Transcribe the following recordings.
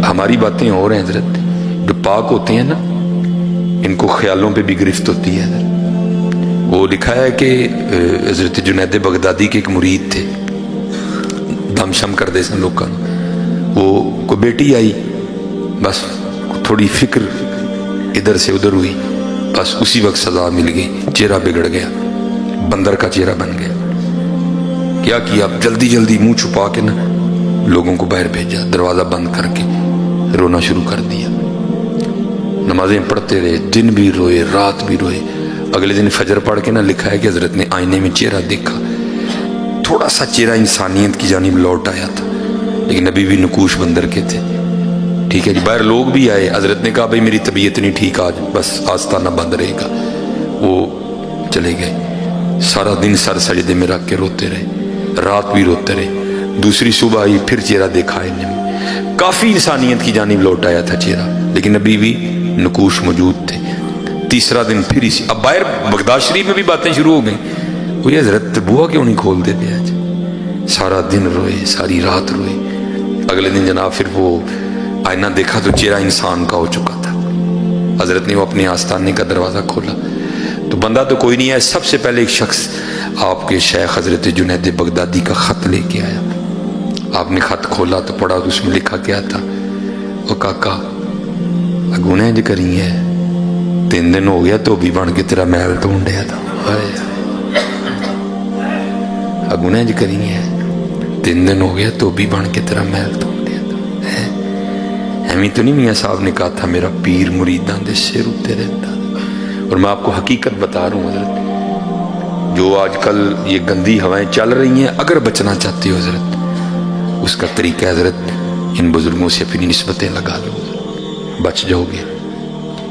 ہماری باتیں اور ہیں حضرت، جو پاک ہوتے ہیں نا ان کو خیالوں پہ بھی گرفت ہوتی ہے حضرت۔ وہ لکھا ہے کہ حضرت جنید بغدادی کے ایک مرید تھے، دم شم کر دے سن لوگوں، وہ کوئی بیٹی آئی، بس تھوڑی فکر ادھر سے ادھر ہوئی، بس اسی وقت سزا مل گئی، چہرہ بگڑ گیا، بندر کا چہرہ بن گیا۔ کیا جلدی جلدی منہ چھپا کے نا لوگوں کو باہر بھیجا، دروازہ بند کر کے رونا شروع کر دیا۔ نمازیں پڑھتے رہے، دن بھی روئے رات بھی روئے۔ اگلے دن فجر پڑھ کے نا لکھا ہے کہ حضرت نے آئینے میں چہرہ دیکھا، تھوڑا سا چہرہ انسانیت کی جانب لوٹ آیا تھا، لیکن ابھی بھی نقوش بندر کے تھے۔ ٹھیک ہے جی، باہر لوگ بھی آئے، حضرت نے کہا بھائی میری طبیعت نہیں ٹھیک آج، بس آستانہ بند رہے گا۔ وہ چلے گئے، سارا دن سر سجدے میں رکھ کے روتے رہے، رات بھی روتے رہے۔ دوسری صبح آئی، پھر چہرہ دیکھا آئینے میں، کافی انسانیت کی جانب لوٹ آیا تھا چہرہ، لیکن ابھی بھی نقوش موجود تھے۔ تیسرا دن پھر اسی، اب باہر بغداد شریف میں بھی باتیں شروع ہو گئیں، وہ یہ حضرت بوا کیوں نہیں کھول دیتے آج؟ سارا دن روئے، ساری رات روئے۔ اگلے دن جناب پھر وہ آئینہ دیکھا تو چہرہ انسان کا ہو چکا تھا۔ حضرت نے وہ اپنے آستانے کا دروازہ کھولا تو بندہ تو کوئی نہیں ہے، سب سے پہلے ایک شخص آپ کے شیخ حضرت جنید بغدادی کا خط لے کے آیا۔ آپ نے خط کھولا تو پڑھا تو اس میں لکھا کیا تھا؟ وہ کاکا اگونے جو کری ہے، 3 دن ہو گیا تو بھی بن کے تیرا محل ڈھونڈیا تھا، اگونے جو کری ہے 3 دن ہو گیا تو بھی بن کے تیرا محل ڈھونڈیا تھا۔ ایمی تو نہیں میاں صاحب نے کہا تھا میرا پیر مریداں دے سر اتے رہتا؟ اور میں آپ کو حقیقت بتا رہا ہوں حضرت، جو آج کل یہ گندی ہوائیں چل رہی ہیں، اگر بچنا چاہتے ہو حضرت، اس کا طریقہ حضرت ان بزرگوں سے اپنی نسبتیں لگا لو، بچ جاؤ گے۔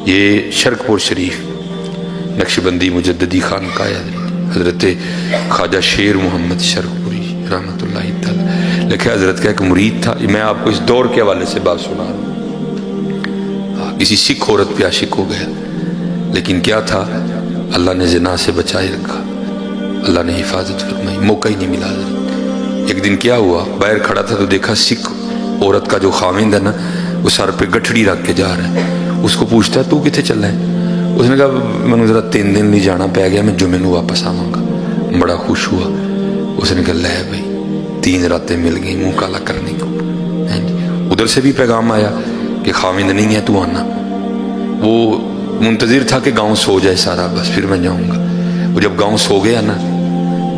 یہ شرک پور شریف نقشبندی مجددی خانقاہ ہے حضرت خواجہ شیر محمد شرک پوری رحمۃ اللہ تعالی لکھا، حضرت کا ایک مرید تھا۔ میں آپ کو اس دور کے حوالے سے بات سنا رہا ہوں۔ کسی سکھ عورت پہ عاشق ہو گیا، لیکن کیا تھا، اللہ نے زنا سے بچائے رکھا، اللہ نے حفاظت فرمائی، موقع ہی نہیں ملا حضرت۔ ایک دن کیا ہوا، باہر کھڑا تھا تو دیکھا سکھ عورت کا جو خاوند ہے نا، وہ سر پہ گٹھڑی رکھ کے جا رہا ہے۔ اس کو پوچھتا ہے تو کتنے چل رہا ہے؟ اس نے کہا میں نے ذرا 3 دن نہیں جانا پہ گیا، میں جمعے نو واپس آواں گا۔ بڑا خوش ہوا، اس نے کہا لے بھائی 3 راتیں مل گئی منہ کالا کرنے کو۔ ادھر سے بھی پیغام آیا کہ خاوند نہیں ہے تو آنا۔ وہ منتظر تھا کہ گاؤں سو جائے سارا، بس پھر میں جاؤں گا۔ وہ جب گاؤں سو گیا نا،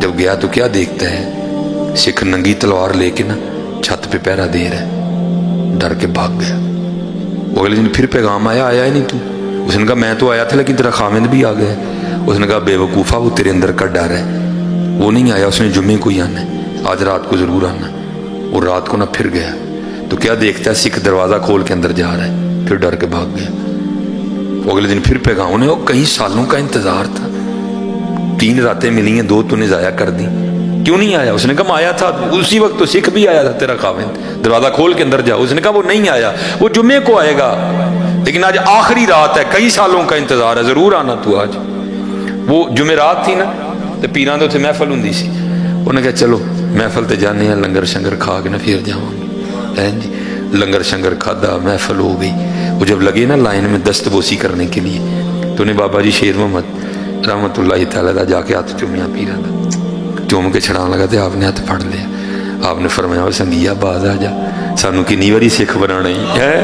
جب گیا تو کیا دیکھتا ہے، سکھ ننگی تلوار لے کے نا چھت پہ پہرا دے رہا ہے، ڈر کے بھاگ گیا۔ وہ اگلے دن پھر پیغام آیا، آیا ہی نہیں تو۔ اس نے کہا میں تو آیا تھا لیکن تیرا خاوند بھی آ گیا۔ اس نے کہا بے وقوفا، وہ تیرے اندر کا ڈر ہے، وہ نہیں آیا، اس نے جمعے کو ہی آنا ہے، آج رات کو ضرور آنا۔ اور رات کو نہ پھر گیا تو کیا دیکھتا ہے، سکھ دروازہ کھول کے اندر جا رہا ہے، پھر ڈر کے بھاگ گیا۔ وہ اگلے دن پھر پیغام، انہیں وہ کئی سالوں کا انتظار تھا، 3 راتیں ملی ہیں، 2 تو نے ضائع کر دی، کیوں نہیں آیا؟ اس نے کہا میں آیا تھا اسی وقت تو سکھ بھی آیا تھا تیرا خاوند، دروازہ کھول کے اندر جا۔ اس نے کہا وہ نہیں آیا، وہ جمعے کو آئے گا، لیکن آج آخری رات ہے، کئی سالوں کا انتظار ہے، ضرور آنا تو آج۔ وہ جمعرات تھی نا تو پیران تو اتنے محفل ہوں سی، انہوں نے کہا چلو محفل تے جانے ہیں، لنگر شنگر کھا کے نا پھر جاؤں گے۔ جی لنگر شنگر کھادا، محفل ہو گئی۔ وہ جب لگے نا لائن میں دست بوسی کرنے کے لیے تو انہیں بابا جی شیر محمد رحمۃ اللہ تعالیٰ دا جا کے ہاتھ چومیا پیران دا، چوم کے چھڑان لگا تو آپ نے ہاتھ پھڑ لیا۔ آپ نے فرمایا وہ سنگیا باز آ جا، سانو کنی واری سکھ بنانا ہی ہے،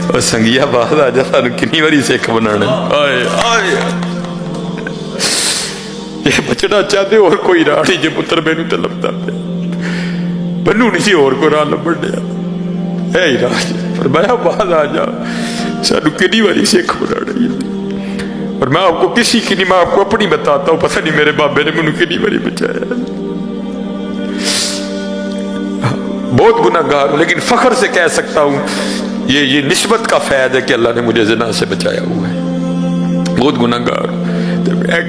اور سنگیا باز آ جا، سانو کنی واری سکھ بنانا ہے۔ یہ بچنا چاہتے اور کوئی راہ نہیں، جے پتر مینو تے لبدا پیا، بنو نہیں سی اور کوئی راہ لبن دیا، اے ہی راہ۔ فرمایا باز آ جا، سانو کنی واری سکھ بنانا ہی ہے۔ اور میں آپ کو کسی کی نہیں، میں آپ کو اپنی بتاتا ہوں، پتہ نہیں میرے بابے نے مجھے کنی باری بچایا، بہت گناہ گار ہوں، لیکن فخر سے کہہ سکتا ہوں یہ نسبت کا فیض ہے کہ اللہ نے مجھے زنا سے بچایا ہوا ہے، بہت گناہ گار ہوں۔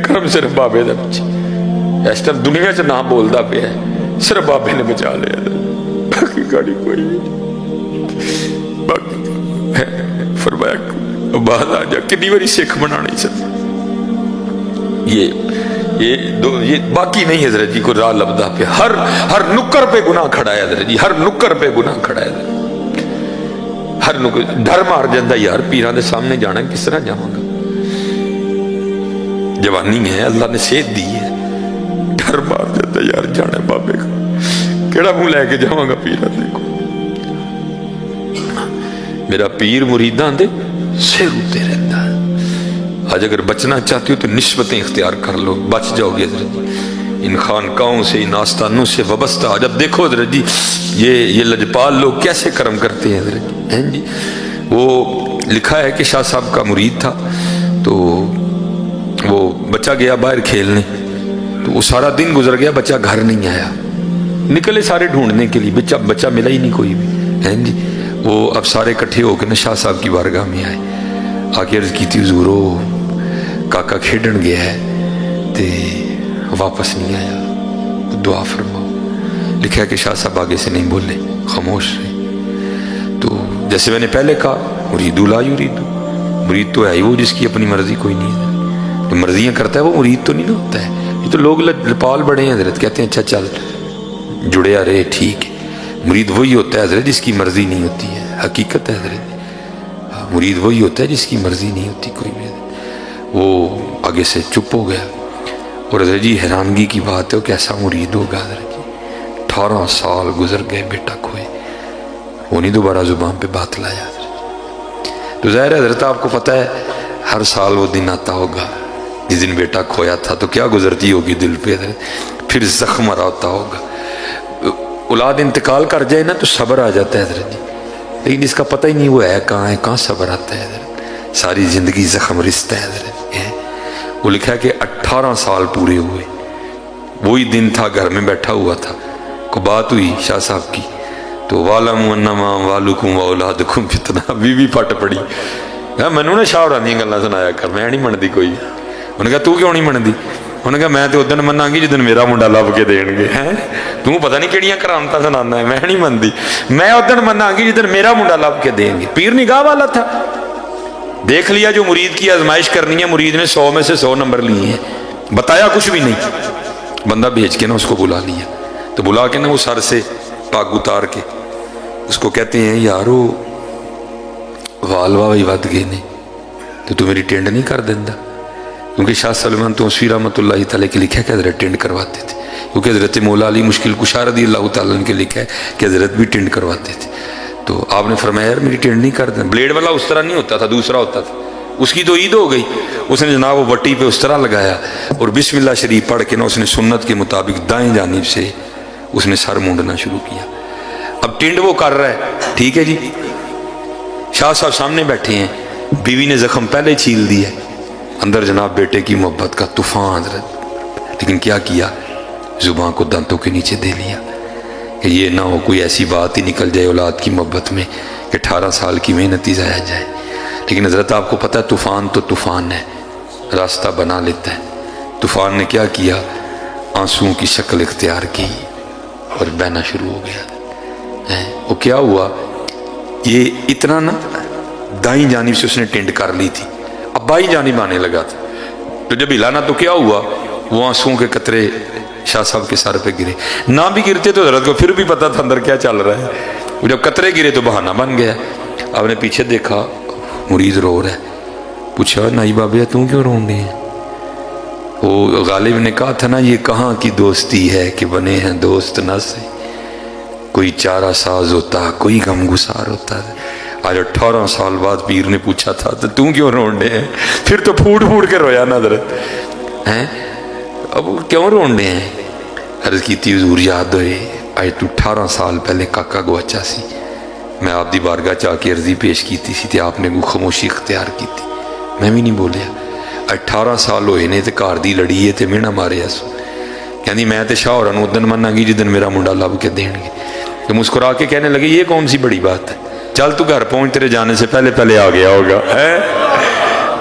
کرم صرف بابے دا بچے، اس ٹائم دنیا سے نہ بولتا پہ ہے، صرف بابے نے بچا لیا، باقی گاڑی کوئی نہیں۔ باقی فرمایا بعد آ جا، کنی واری سکھ بنا نہیں سکتا۔ یہ باقی نہیں حضرت جی کو راہ لبدا پہ، ہر نکر پہ گناہ کھڑا ہے حضرت جی، ہر نکر پہ گناہ کھڑا ہے۔ ہر لوگ ڈر مار جاتا یار پیران دے سامنے جانا کس طرح جاؤں گا، جوانی ہے اللہ نے صحت دی ہے، ڈر مار جاتا یار جانا بابے کا کیڑا منہ لے کے جاؤں گا پیران دے کو۔ میرا پیر مریدان دے سر ہوتے رہتا ہے۔ آج اگر بچنا چاہتی ہو تو نسبتیں اختیار کر لو، بچ جاؤ گے حضرت جی ان خانقاہوں سے، ان آستانوں سے وابستہ۔ جب دیکھو حضرت جی یہ لجپال لوگ کیسے کرم کرتے ہیں حضرت جی، ہیں جی۔ وہ لکھا ہے کہ شاہ صاحب کا مرید تھا، تو وہ بچہ گیا باہر کھیلنے، تو وہ سارا دن گزر گیا، بچہ گھر نہیں آیا، نکلے سارے ڈھونڈنے کے لیے، بچہ ملا ہی نہیں کوئی بھی، ہیں جی۔ وہ اب سارے کٹھے ہو کے شاہ صاحب کی بارگاہ میں آئے، آ کے عرض کی تھی حضور کاکا کھیڈن گیا ہے تے واپس نہیں آیا، دعا فرماؤ۔ لکھا ہے کہ شاہ صاحب آگے سے نہیں بولے، خاموش رہے۔ تو جیسے میں نے پہلے کہا مرید لا یرید، مرید تو ہے ہی وہ جس کی اپنی مرضی کوئی نہیں ہے، جو مرضیاں کرتا ہے وہ مرید تو نہیں نہ ہوتا ہے۔ یہ تو لوگ لپال بڑے ہیں حضرت، کہتے ہیں اچھا چل جڑیا رہے ٹھیک ہے، مرید وہی ہوتا ہے حضرت جس کی مرضی نہیں ہوتی ہے، حقیقت ہے حضرت۔ مرید وہی ہوتا ہے جس کی مرضی نہیں ہوتی کوئی بھی۔ وہ آگے سے چپ ہو گیا، اور حضرت جی حیرانگی کی بات ہے وہ کیسا مرید ہوگا حضرت جی، 18 سال گزر گئے بیٹا کھوئے، وہ نہیں دوبارہ زبان پہ بات لایا حضرت۔ تو ظاہر ہے حضرت آپ کو پتہ ہے ہر سال وہ دن آتا ہوگا جس دن بیٹا کھویا تھا، تو کیا گزرتی ہوگی دل پہ حضرت، پھر زخم آ ہوتا ہوگا۔ اولاد انتقال کر جائے نا تو صبر آ جاتا ہے حضرت جی، لیکن اس کا پتہ ہی نہیں وہ ہے کہاں صبر آتا ہے حضرت، ساری زندگی زخم رستا ہے حضرت۔ وہ لکھا ہے کہ 18 سال پورے ہوئے، وہی دن تھا گھر میں بیٹھا ہوا تھا، کو بات ہوئی شاہ صاحب کی، تو وَعْلَمُوا أَنَّمَا أَمْوَالُكُمْ وَأَوْلَادُكُمْ فِتْنَةٌ، بیوی پھٹ پڑی، منو نا شاہ ہوراں گلاں سنایا کر، میں نہیں منتی کوئی۔ انہوں نے کہا تو کیوں نہیں منتی؟ انہوں نے کہا میں تو ادن مناں گی جدن میرا منڈا لب کے دین گے، ہیں تو پتہ نہیں کیڑیاں کرامتاں سنانا ہے، میں نہیں منتی، میں ادن مناں گی جدن میرا منڈا لب کے دیں گے۔ پیر نگاہ والا تھا، دیکھ لیا جو مرید کی آزمائش کرنی ہے، مرید نے 100 میں سے 100 نمبر لیے ہیں، بتایا کچھ بھی نہیں، بندہ بھیج کے نا اس کو بلا لیا، تو بلا کے نا وہ سر سے پاگ اتار کے اس کو کہتے ہیں یارو والوا بھی ود گئے نے، تو میری ٹینڈ نہیں کر دینا؟ کیونکہ شاہ سلمان توسوی رحمۃ اللہ تعالیٰ کے لکھا ہے کہ حضرت ٹینڈ کرواتے تھے، کیونکہ حضرت مولا علی مشکل کشا رضی اللہ تعالیٰ کے لکھا ہے کہ حضرت بھی ٹینڈ کرواتے تھے۔ تو آپ نے فرمایا یار میری ٹینڈ نہیں کر دینا، بلیڈ والا اس طرح نہیں ہوتا تھا، دوسرا ہوتا تھا، اس کی تو عید ہو گئی، اس نے جناب وہ وٹی پہ اس طرح لگایا، اور بسم اللہ شریف پڑھ کے نا اس نے سنت کے مطابق دائیں جانب سے اس نے سر مونڈنا شروع کیا۔ اب ٹینڈ وہ کر رہا ہے، ٹھیک ہے جی، شاہ صاحب سامنے بیٹھے ہیں، بیوی نے زخم پہلے چھیل دیا، اندر جناب بیٹے کی محبت کا طوفان حضرت، لیکن کیا کیا، زبان کو دانتوں کے نیچے دے لیا کہ یہ نہ ہو کوئی ایسی بات ہی نکل جائے اولاد کی محبت میں کہ 18 سال کی محنت ہی ضائع جائے۔ لیکن حضرت آپ کو پتہ ہے طوفان تو طوفان ہے، راستہ بنا لیتا ہے۔ طوفان نے کیا کیا، آنسوؤں کی شکل اختیار کی اور بہنا شروع ہو گیا۔ وہ کیا ہوا، یہ اتنا نا دائیں جانب سے اس نے ٹینڈ کر لی تھی، اب بائیں جانب آنے لگا تھا، تو جب ہلانا تو کیا ہوا، وہ آنسوؤں کے قطرے شاہ صاحب کے سر پہ گرے، نہ بھی گرتے تو حضرت کو پھر بھی پتا تھا اندر کیا چل رہا ہے، جب قطرے گرے تو بہانہ بن گیا۔ آپ نے پیچھے دیکھا مرید رو رہا ہے، پوچھا نائی بابیا تم کیوں رون رہے ہیں؟ وہ غالب نے کہا تھا نا یہ کہاں کی دوستی ہے کہ بنے ہیں دوست نہ سے، کوئی چارہ ساز ہوتا کوئی غم گسار ہوتا۔ آج 18 سال بعد پیر نے پوچھا تھا تو تم کیوں رون رہے ہیں؟ پھر تو پھوٹ پھوٹ کے رویا نا حضرت، ہیں اب کیوں رون رہے ہیں؟ عرض کی تھی حضور یاد ہوئے آج تو 18 سال پہلے کاکا گواچا سی، میں آپ دی بارگاہ چاہ کے عرضی پیش کی تھی آپ نے خاموشی اختیار کی تھی، میں بھی نہیں بولیا۔ 18 سال ہوئے نے تے گھر دی لڑی ہے تے مینا ماریا سو، کہنی میں تے شاہ ہوراں ادن مناں گی جدن میرا منڈا لب کے دین گے۔ تو مسکرا کے کہنے لگے یہ کون سی بڑی بات ہے، چل تو گھر پہنچ، تیرے جانے سے پہلے پہلے آ گیا ہوگا،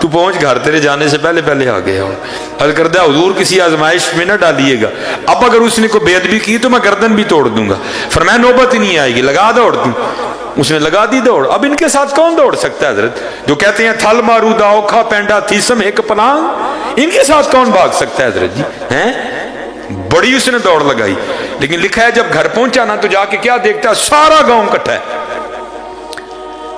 تو پہنچ گھر، تیرے جانے سے پہلے پہلے آ گیا ہوگا۔ عرض کردہ حضور کسی آزمائش میں نہ ڈالیے گا، اب اگر اس نے کوئی بے ادبی کی تو میں گردن بھی توڑ دوں گا۔ فرمایا نوبت ہی نہیں آئے گی، لگا دوڑ دوں۔ اس نے لگا دی دوڑ۔ اب ان کے ساتھ کون دوڑ سکتا ہے حضرت، جو کہتے ہیں تھل مارو دا اوکھا پینڈا تھیسم ایک پلانگ، ان کے ساتھ کون بھاگ سکتا ہے حضرت جی، ہیں بڑی اس نے دوڑ لگائی۔ لیکن لکھا ہے جب گھر پہنچا نا تو جا کے کیا دیکھتا ہے، سارا گاؤں اکٹھا ہے،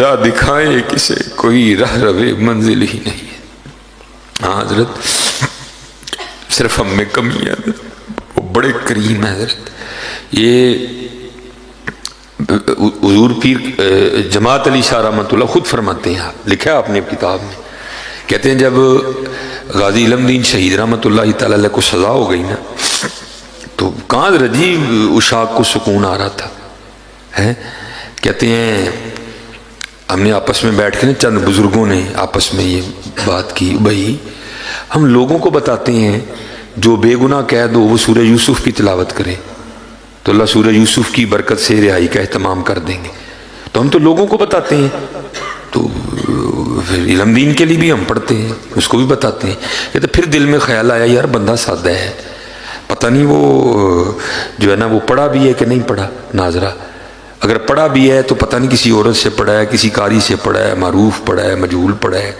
راہ دکھائے کسے کوئی راہ روے منزل ہی نہیں ہے. ہاں حضرت صرف ہم میں کمی ہے حضرت, وہ بڑے کریم ہے حضرت. یہ حضور پیر جماعت علی شاہ رحمۃ اللہ خود فرماتے ہیں, لکھا ہے آپ نے کتاب میں, کہتے ہیں جب غازی علم دین شہید رحمۃ اللہ تعالی علیہ کو سزا ہو گئی نا, تو کہاں حضرت جی اشاق کو سکون آ رہا تھا. کہتے ہیں ہم نے آپس میں بیٹھ کے نا, چند بزرگوں نے آپس میں یہ بات کی, بھائی ہم لوگوں کو بتاتے ہیں جو بے گناہ قید ہو وہ سورہ یوسف کی تلاوت کرے تو اللہ سورہ یوسف کی برکت سے رہائی کا اہتمام کر دیں گے, تو ہم تو لوگوں کو بتاتے ہیں, تو پھر علم دین کے لیے بھی ہم پڑھتے ہیں, اس کو بھی بتاتے ہیں. کہتے پھر دل میں خیال آیا یار بندہ سادہ ہے, پتہ نہیں وہ جو ہے نا وہ پڑھا بھی ہے کہ نہیں پڑھا. ناظرہ اگر پڑھا بھی ہے تو پتہ نہیں کسی عورت سے پڑھا ہے, کسی قاری سے پڑھا ہے, معروف پڑھا ہے, مجہول پڑھا ہے,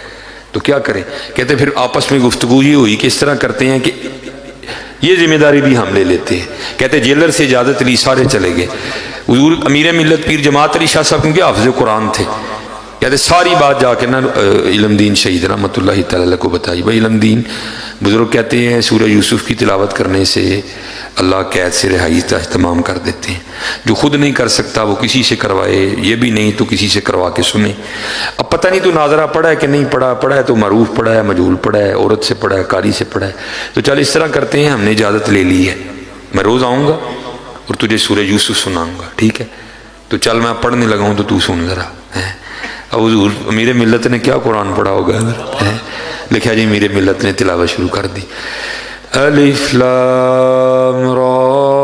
تو کیا کریں. کہتے پھر آپس میں گفتگو یہ ہوئی کہ اس طرح کرتے ہیں کہ یہ ذمہ داری بھی ہم لے لیتے ہیں. کہتے جیلر سے اجازت لی, سارے چلے گئے. حضور امیر ملت پیر جماعت علی شاہ صاحب کیونکہ حافظ قرآن تھے, کہتے ساری بات جا کے نا علم دین شہید رحمۃ اللہ تعالی کو بتائی. بھائی علم دین بزرگ کہتے ہیں سورہ یوسف کی تلاوت کرنے سے اللہ قید سے رہائی کا اہتمام کر دیتے ہیں. جو خود نہیں کر سکتا وہ کسی سے کروائے, یہ بھی نہیں تو کسی سے کروا کے سنے. اب پتہ نہیں تو ناظرہ پڑھا ہے کہ نہیں پڑھا, پڑھا ہے تو معروف پڑھا ہے, مجہول پڑھا ہے, عورت سے پڑھا ہے, قاری سے پڑھا ہے, تو چل اس طرح کرتے ہیں, ہم نے اجازت لے لی ہے, میں روز آؤں گا اور تجھے سورہ یوسف سناؤں گا, ٹھیک ہے, تو چل میں پڑھنے لگا ہوں تو سن ذرا. اب حضور امیر ملت نے کیا قرآن پڑھا ہوگا, لکھا جی امیر ملت نے تلاوت شروع کر دی. الف لام را